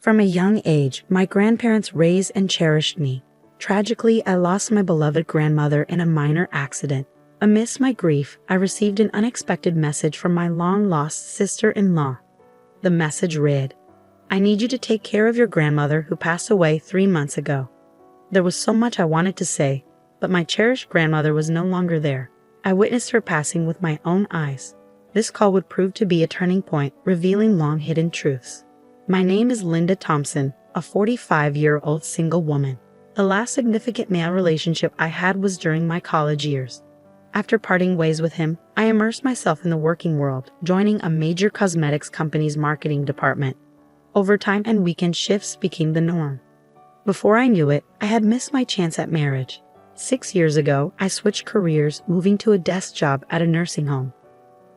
From a young age, my grandparents raised and cherished me. Tragically, I lost my beloved grandmother in a minor accident. Amidst my grief, I received an unexpected message from my long-lost sister-in-law. The message read, "I need you to take care of your grandmother who passed away 3 months ago." There was so much I wanted to say, but my cherished grandmother was no longer there. I witnessed her passing with my own eyes. This call would prove to be a turning point, revealing long-hidden truths. My name is Linda Thompson, a 45-year-old single woman. The last significant male relationship I had was during my college years. After parting ways with him, I immersed myself in the working world, joining a major cosmetics company's marketing department. Overtime and weekend shifts became the norm. Before I knew it, I had missed my chance at marriage. 6 years ago, I switched careers, moving to a desk job at a nursing home.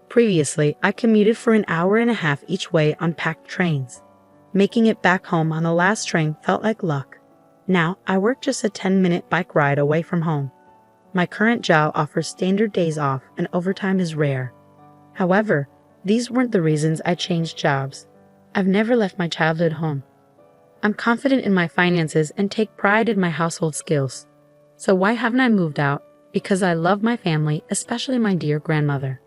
Previously, I commuted for an hour and a half each way on packed trains. Making it back home on the last train felt like luck. Now, I work just a 10-minute bike ride away from home. My current job offers standard days off and overtime is rare. However, these weren't the reasons I changed jobs. I've never left my childhood home. I'm confident in my finances and take pride in my household skills. So why haven't I moved out? Because I love my family, especially my dear grandmother.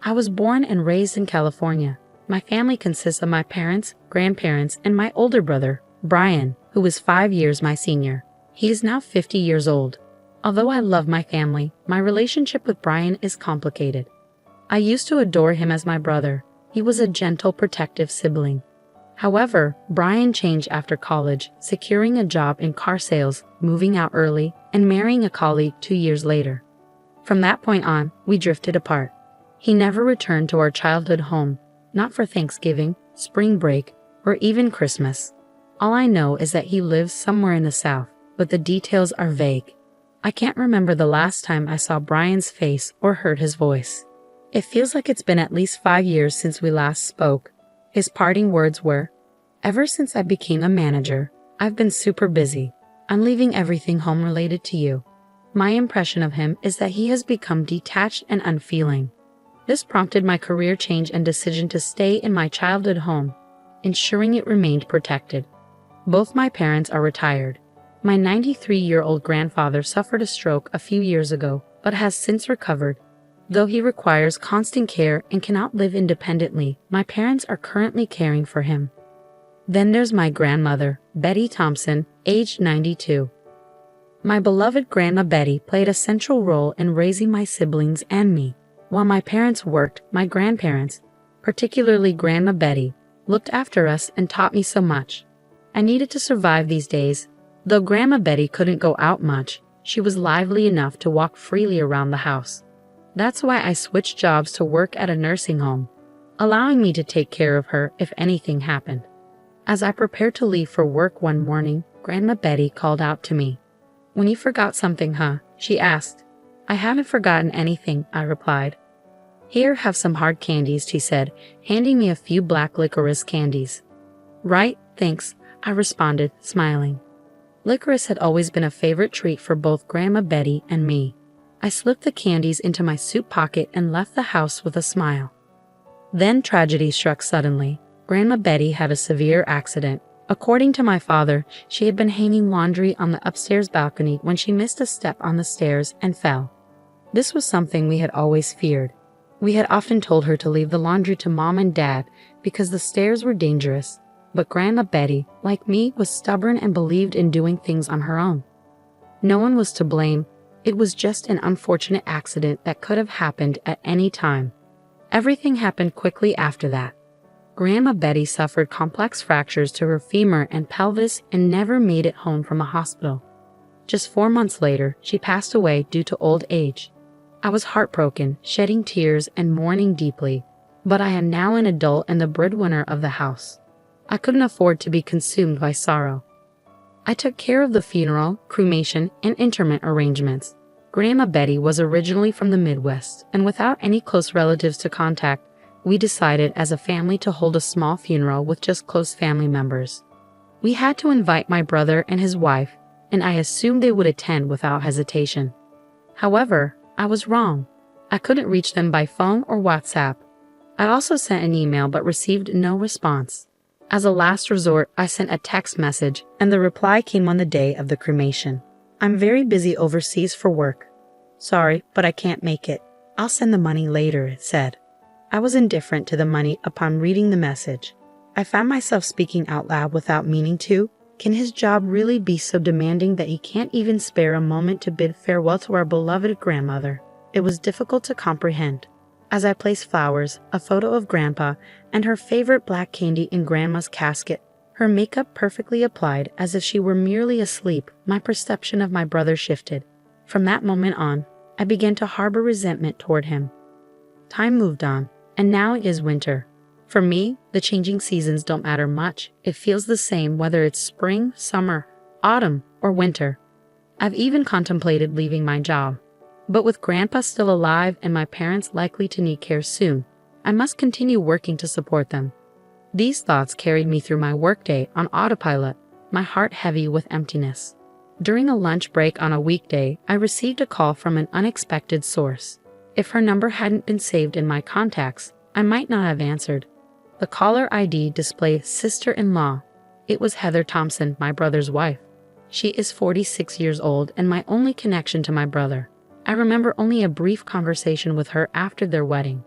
I was born and raised in California. My family consists of my parents, grandparents, and my older brother, Brian, who is 5 years my senior. He is now 50 years old. Although I love my family, my relationship with Brian is complicated. I used to adore him as my brother. He was a gentle, protective sibling. However, Brian changed after college, securing a job in car sales, moving out early, and marrying a colleague 2 years later. From that point on, we drifted apart. He never returned to our childhood home, not for Thanksgiving, spring break, or even Christmas. All I know is that he lives somewhere in the South, but the details are vague. I can't remember the last time I saw Brian's face or heard his voice. It feels like it's been at least 5 years since we last spoke. His parting words were, "Ever since I became a manager, I've been super busy. I'm leaving everything home related to you." My impression of him is that he has become detached and unfeeling. This prompted my career change and decision to stay in my childhood home, ensuring it remained protected. Both my parents are retired. My 93-year-old grandfather suffered a stroke a few years ago, but has since recovered. Though he requires constant care and cannot live independently, my parents are currently caring for him. Then there's my grandmother, Betty Thompson, aged 92. My beloved Grandma Betty played a central role in raising my siblings and me. While my parents worked, my grandparents, particularly Grandma Betty, looked after us and taught me so much. I needed to survive these days. Though Grandma Betty couldn't go out much, she was lively enough to walk freely around the house. That's why I switched jobs to work at a nursing home, allowing me to take care of her if anything happened. As I prepared to leave for work one morning, Grandma Betty called out to me. "When you forgot something, huh?" she asked. "I haven't forgotten anything," I replied. "Here, have some hard candies," she said, handing me a few black licorice candies. "Right, thanks," I responded, smiling. Licorice had always been a favorite treat for both Grandma Betty and me. I slipped the candies into my suit pocket and left the house with a smile. Then tragedy struck suddenly. Grandma Betty had a severe accident. According to my father, she had been hanging laundry on the upstairs balcony when she missed a step on the stairs and fell. This was something we had always feared. We had often told her to leave the laundry to Mom and Dad because the stairs were dangerous. But Grandma Betty, like me, was stubborn and believed in doing things on her own. No one was to blame. It was just an unfortunate accident that could have happened at any time. Everything happened quickly after that. Grandma Betty suffered complex fractures to her femur and pelvis and never made it home from a hospital. Just 4 months later, she passed away due to old age. I was heartbroken, shedding tears and mourning deeply, but I am now an adult and the breadwinner of the house. I couldn't afford to be consumed by sorrow. I took care of the funeral, cremation, and interment arrangements. Grandma Betty was originally from the Midwest, and without any close relatives to contact, we decided as a family to hold a small funeral with just close family members. We had to invite my brother and his wife, and I assumed they would attend without hesitation. However, I was wrong. I couldn't reach them by phone or WhatsApp. I also sent an email but received no response. As a last resort, I sent a text message, and the reply came on the day of the cremation. I'm very busy overseas for work. Sorry, but I can't make it. I'll send the money later, it said. I was indifferent to the money upon reading the message. I found myself speaking out loud without meaning to. Can his job really be so demanding that he can't even spare a moment to bid farewell to our beloved grandmother? It was difficult to comprehend. As I placed flowers, a photo of Grandpa, and her favorite black candy in Grandma's casket, her makeup perfectly applied as if she were merely asleep, my perception of my brother shifted. From that moment on, I began to harbor resentment toward him. Time moved on, and now it is winter. For me, the changing seasons don't matter much. It feels the same whether it's spring, summer, autumn, or winter. I've even contemplated leaving my job. But with Grandpa still alive and my parents likely to need care soon, I must continue working to support them. These thoughts carried me through my workday on autopilot, my heart heavy with emptiness. During a lunch break on a weekday, I received a call from an unexpected source. If her number hadn't been saved in my contacts, I might not have answered. The caller ID displayed sister-in-law. It was Heather Thompson, my brother's wife. She is 46 years old and my only connection to my brother. I remember only a brief conversation with her after their wedding.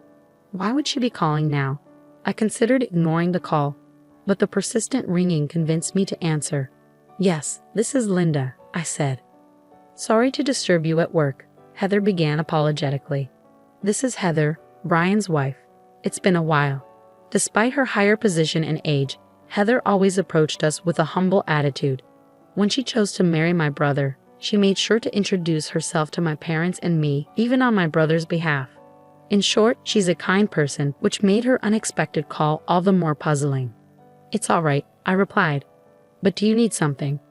Why would she be calling now? I considered ignoring the call, but the persistent ringing convinced me to answer. Yes, this is Linda, I said. Sorry to disturb you at work, Heather began apologetically. This is Heather, Brian's wife. It's been a while. Despite her higher position and age, Heather always approached us with a humble attitude. When she chose to marry my brother, she made sure to introduce herself to my parents and me, even on my brother's behalf. In short, she's a kind person, which made her unexpected call all the more puzzling. It's all right, I replied. But do you need something?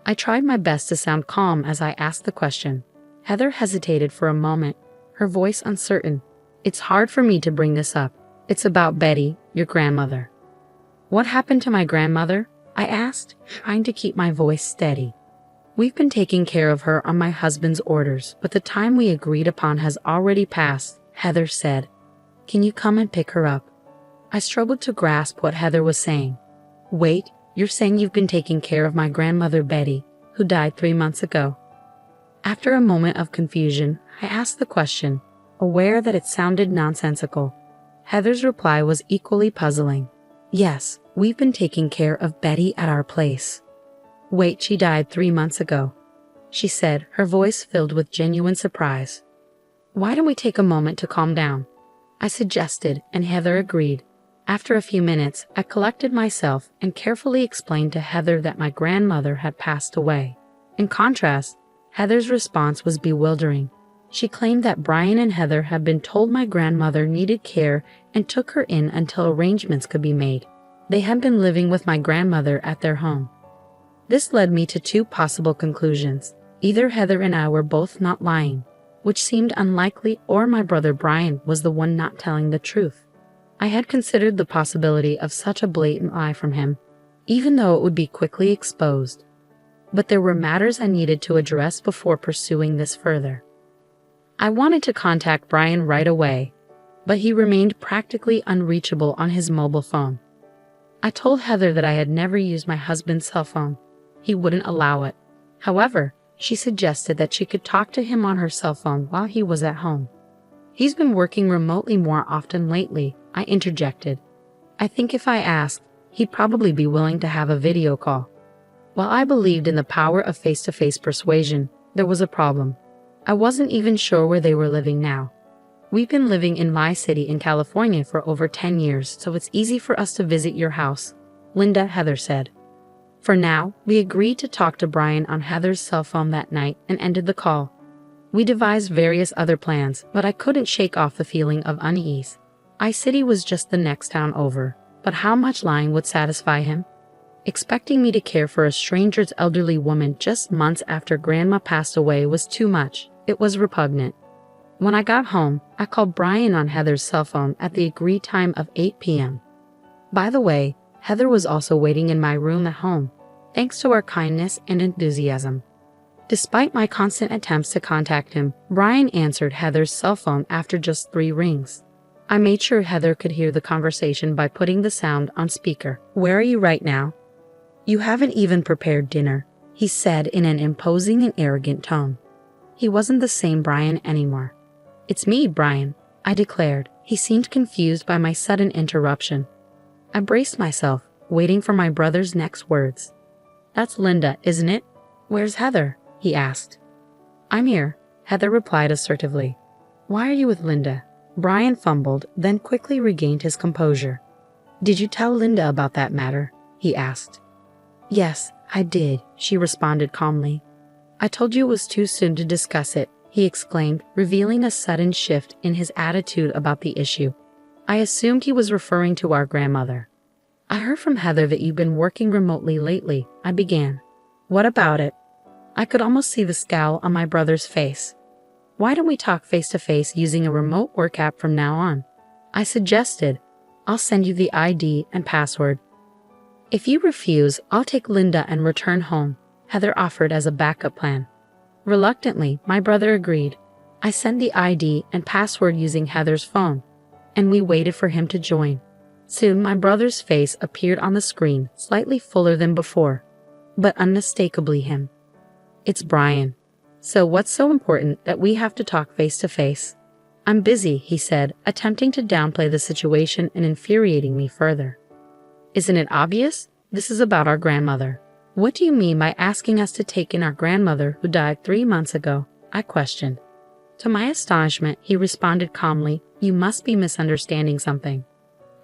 I tried my best to sound calm as I asked the question. Heather hesitated for a moment, her voice uncertain. It's hard for me to bring this up. It's about Betty, your grandmother. What happened to my grandmother? I asked, trying to keep my voice steady. We've been taking care of her on my husband's orders, but the time we agreed upon has already passed, Heather said. Can you come and pick her up? I struggled to grasp what Heather was saying. Wait, you're saying you've been taking care of my grandmother Betty, who died 3 months ago? After a moment of confusion, I asked the question, aware that it sounded nonsensical. Heather's reply was equally puzzling. Yes, we've been taking care of Betty at our place. Wait, she died 3 months ago, she said, her voice filled with genuine surprise. Why don't we take a moment to calm down? I suggested, and Heather agreed. After a few minutes, I collected myself and carefully explained to Heather that my grandmother had passed away. In contrast, Heather's response was bewildering. She claimed that Brian and Heather had been told my grandmother needed care and took her in until arrangements could be made. They had been living with my grandmother at their home. This led me to two possible conclusions. Either Heather and I were both not lying, which seemed unlikely, or my brother Brian was the one not telling the truth. I had considered the possibility of such a blatant lie from him, even though it would be quickly exposed. But there were matters I needed to address before pursuing this further. I wanted to contact Brian right away, but he remained practically unreachable on his mobile phone. I told Heather that I had never used my husband's cell phone. He wouldn't allow it. However, she suggested that she could talk to him on her cell phone while he was at home. He's been working remotely more often lately, I interjected. I think if I asked, he'd probably be willing to have a video call. While I believed in the power of face-to-face persuasion, there was a problem. I wasn't even sure where they were living now. We've been living in my city in California for over 10 years, so it's easy for us to visit your house, Linda, Heather said. For now, we agreed to talk to Brian on Heather's cell phone that night and ended the call. We devised various other plans, but I couldn't shake off the feeling of unease. I-City was just the next town over, but how much lying would satisfy him? Expecting me to care for a stranger's elderly woman just months after Grandma passed away was too much. It was repugnant. When I got home, I called Brian on Heather's cell phone at the agreed time of 8 p.m. By the way, Heather was also waiting in my room at home, thanks to our kindness and enthusiasm. Despite my constant attempts to contact him, Brian answered Heather's cell phone after just 3 rings. I made sure Heather could hear the conversation by putting the sound on speaker. "Where are you right now? You haven't even prepared dinner," he said in an imposing and arrogant tone. He wasn't the same Brian anymore. "It's me, Brian," I declared. He seemed confused by my sudden interruption. I braced myself, waiting for my brother's next words. "That's Linda, isn't it? Where's Heather?" he asked. "I'm here," Heather replied assertively. "Why are you with Linda?" Brian fumbled, then quickly regained his composure. "Did you tell Linda about that matter?" he asked. "Yes, I did," she responded calmly. "I told you it was too soon to discuss it," he exclaimed, revealing a sudden shift in his attitude about the issue. I assumed he was referring to our grandmother. "I heard from Heather that you've been working remotely lately," I began. "What about it?" I could almost see the scowl on my brother's face. "Why don't we talk face to face using a remote work app from now on?" I suggested. "I'll send you the ID and password." "If you refuse, I'll take Linda and return home," Heather offered as a backup plan. Reluctantly, my brother agreed. I sent the ID and password using Heather's phone, and we waited for him to join. Soon my brother's face appeared on the screen, slightly fuller than before, but unmistakably him. "It's Brian. So what's so important that we have to talk face to face?" "I'm busy," he said, attempting to downplay the situation and infuriating me further. "Isn't it obvious? This is about our grandmother." "What do you mean by asking us to take in our grandmother who died 3 months ago?" I questioned. To my astonishment, he responded calmly, "You must be misunderstanding something.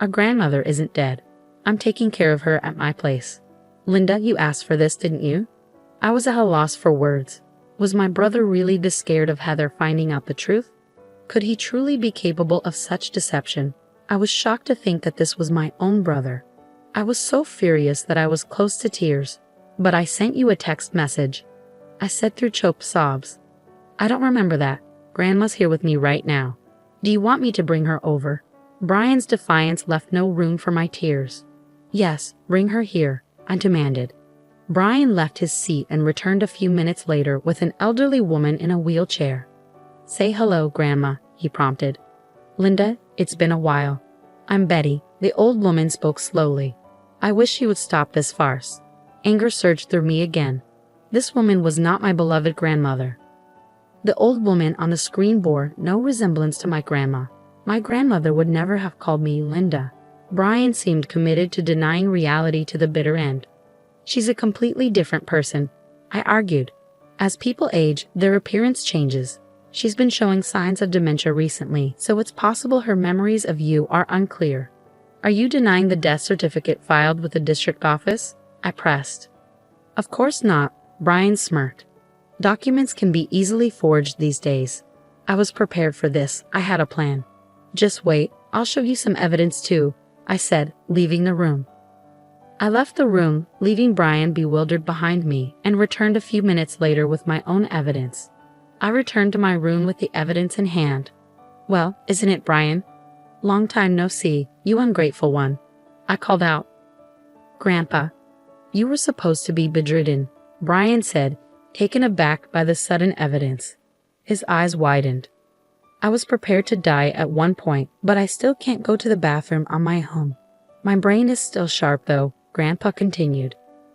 Our grandmother isn't dead. I'm taking care of her at my place." "Linda, you asked for this, didn't you?" I was at a loss for words. Was my brother really this scared of Heather finding out the truth? Could he truly be capable of such deception? I was shocked to think that this was my own brother. I was so furious that I was close to tears. "But I sent you a text message," I said through choked sobs. "I don't remember that. Grandma's here with me right now. Do you want me to bring her over?" Brian's defiance left no room for my tears. "Yes, bring her here," I demanded. Brian left his seat and returned a few minutes later with an elderly woman in a wheelchair. "Say hello, Grandma," he prompted. "Linda, it's been a while. I'm Betty," the old woman spoke slowly. I wish she would stop this farce. Anger surged through me again. This woman was not my beloved grandmother. The old woman on the screen bore no resemblance to my grandma. My grandmother would never have called me Linda. Brian seemed committed to denying reality to the bitter end. "She's a completely different person," I argued. "As people age, their appearance changes. She's been showing signs of dementia recently, so it's possible her memories of you are unclear." "Are you denying the death certificate filed with the district office?" I pressed. "Of course not," Brian smirked. "Documents can be easily forged these days. I was prepared for this. I had a plan." "Just wait, I'll show you some evidence too," I said, leaving the room. I left the room, leaving Brian bewildered behind me, and returned a few minutes later with my own evidence. I returned to my room with the evidence in hand. "Well, isn't it, Brian? Long time no see, you ungrateful one," I called out. "Grandpa, you were supposed to be bedridden," Brian said, taken aback by the sudden evidence. His eyes widened. "I was prepared to die at one point, but I still can't go to the bathroom on my own. My brain is still sharp though," Grandpa continued.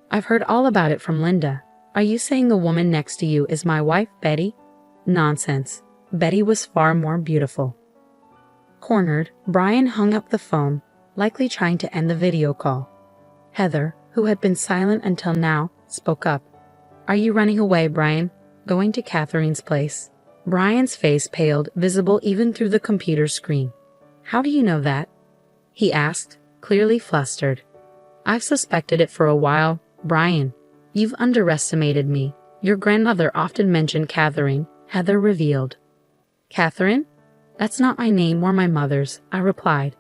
"I've heard all about it from Linda. Are you saying the woman next to you is my wife, Betty?" "Nonsense. Betty was far more beautiful." Cornered, Brian hung up the phone, likely trying to end the video call. Heather, who had been silent until now, spoke up. "Are you running away, Brian? Going to Catherine's place?" Brian's face paled, visible even through the computer screen. "How do you know that?" he asked, clearly flustered. "I've suspected it for a while, Brian. You've underestimated me. Your grandmother often mentioned Catherine," Heather revealed. "Catherine? That's not my name or my mother's," I replied.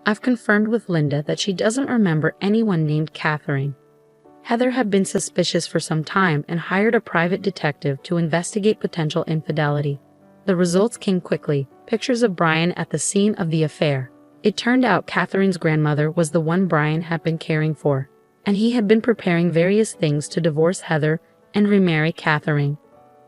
"I've confirmed with Linda that she doesn't remember anyone named Catherine." Heather had been suspicious for some time and hired a private detective to investigate potential infidelity. The results came quickly, pictures of Brian at the scene of the affair. It turned out Catherine's grandmother was the one Brian had been caring for, and he had been preparing various things to divorce Heather and remarry Catherine.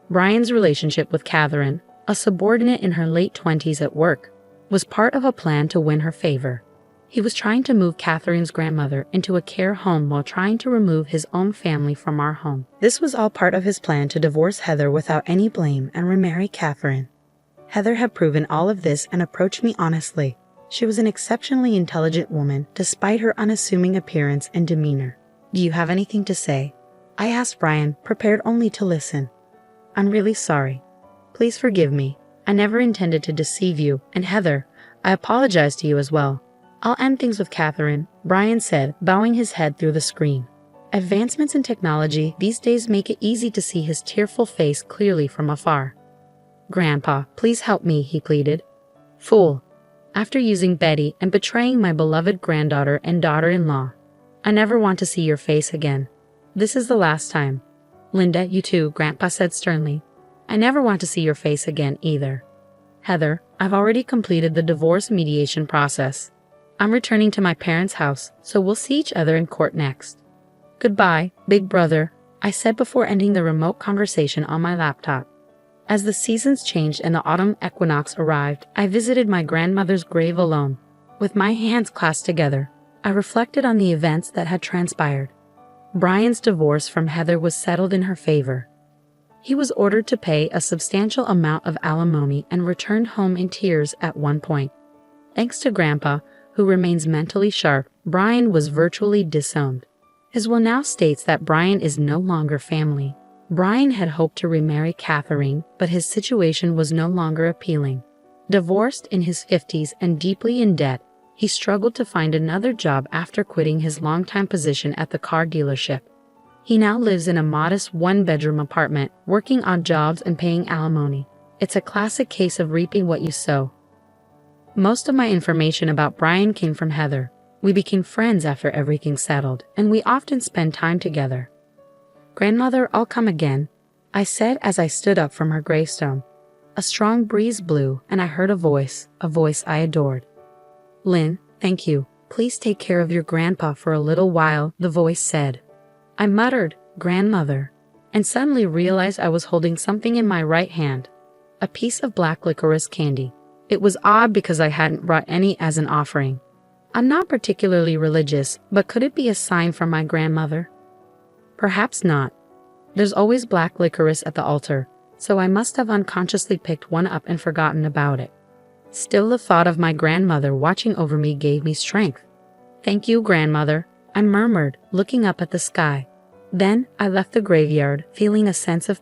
Brian's relationship with Catherine, a subordinate in her late 20s at work, was part of a plan to win her favor. He was trying to move Catherine's grandmother into a care home while trying to remove his own family from our home. This was all part of his plan to divorce Heather without any blame and remarry Catherine. Heather had proven all of this and approached me honestly. She was an exceptionally intelligent woman, despite her unassuming appearance and demeanor. "Do you have anything to say?" I asked Brian, prepared only to listen. "I'm really sorry. Please forgive me. I never intended to deceive you, and Heather, I apologize to you as well. I'll end things with Catherine," Brian said, bowing his head through the screen. Advancements in technology these days make it easy to see his tearful face clearly from afar. "Grandpa, please help me," he pleaded. "Fool. After using Betty and betraying my beloved granddaughter and daughter-in-law, I never want to see your face again. This is the last time." "Linda, you too," Grandpa said sternly. "I never want to see your face again either." "Heather, I've already completed the divorce mediation process. I'm returning to my parents' house, so we'll see each other in court next." "Goodbye, big brother," I said before ending the remote conversation on my laptop. As the seasons changed and the autumn equinox arrived, I visited my grandmother's grave alone. With my hands clasped together, I reflected on the events that had transpired. Brian's divorce from Heather was settled in her favor. He was ordered to pay a substantial amount of alimony and returned home in tears at one point. Thanks to Grandpa, who remains mentally sharp, Brian was virtually disowned. His will now states that Brian is no longer family. Brian had hoped to remarry Catherine, but his situation was no longer appealing. Divorced in his 50s and deeply in debt, he struggled to find another job after quitting his longtime position at the car dealership. He now lives in a modest one-bedroom apartment, working odd jobs and paying alimony. It's a classic case of reaping what you sow. Most of my information about Brian came from Heather. We became friends after everything settled, and we often spend time together. "Grandmother, I'll come again," I said as I stood up from her gravestone. A strong breeze blew, and I heard a voice I adored. "Lynn, thank you. Please take care of your grandpa for a little while," the voice said. I muttered, "Grandmother," and suddenly realized I was holding something in my right hand, a piece of black licorice candy. It was odd because I hadn't brought any as an offering. I'm not particularly religious, but could it be a sign from my grandmother? Perhaps not. There's always black licorice at the altar, so I must have unconsciously picked one up and forgotten about it. Still, the thought of my grandmother watching over me gave me strength. "Thank you, grandmother," I murmured, looking up at the sky. Then I left the graveyard, feeling a sense of